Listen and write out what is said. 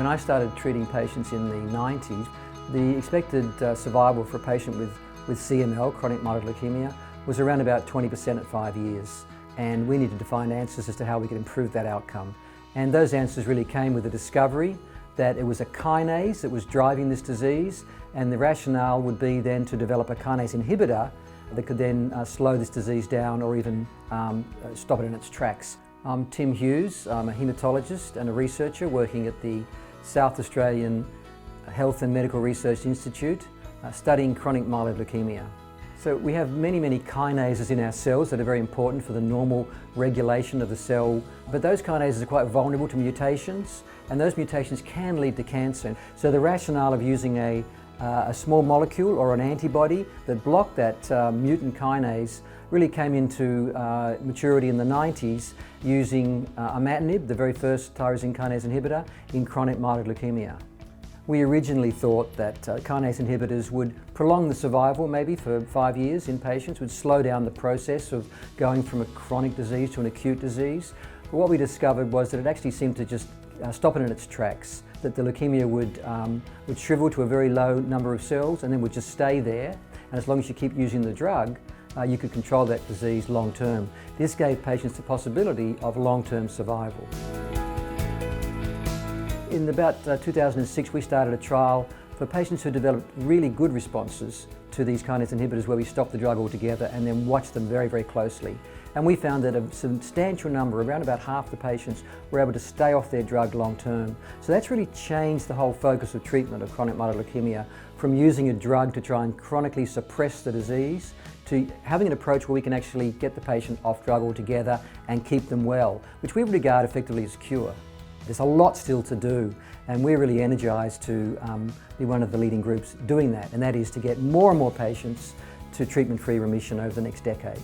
When I started treating patients in the 90s, the expected survival for a patient with CML, chronic myeloid leukemia, was around about 20% at 5 years. And we needed to find answers as to how we could improve that outcome. And those answers really came with the discovery that it was a kinase that was driving this disease, and the rationale would be then to develop a kinase inhibitor that could then slow this disease down or even stop it in its tracks. I'm Tim Hughes. I'm a haematologist and a researcher working at the South Australian Health and Medical Research Institute studying chronic myeloid leukemia. So we have many kinases in our cells that are very important for the normal regulation of the cell, but those kinases are quite vulnerable to mutations, and those mutations can lead to cancer. So the rationale of using a small molecule or an antibody that blocked that mutant kinase really came into maturity in the 90s using imatinib, the very first tyrosine kinase inhibitor, in chronic myeloid leukemia. We originally thought that kinase inhibitors would prolong the survival maybe for 5 years in patients, would slow down the process of going from a chronic disease to an acute disease. But what we discovered was that it actually seemed to just stop it in its tracks, that the leukemia would shrivel to a very low number of cells and then would just stay there. And as long as you keep using the drug, you could control that disease long term. This gave patients the possibility of long-term survival. In about 2006, we started a trial for patients who developed really good responses to these kinase inhibitors, where we stopped the drug altogether and then watched them very closely. And we found that a substantial number, around about half the patients, were able to stay off their drug long term. So that's really changed the whole focus of treatment of chronic myeloid leukemia, from using a drug to try and chronically suppress the disease, to having an approach where we can actually get the patient off drug altogether and keep them well, which we regard effectively as cure. There's a lot still to do, and we're really energised to be one of the leading groups doing that, and that is to get more and more patients to treatment-free remission over the next decade.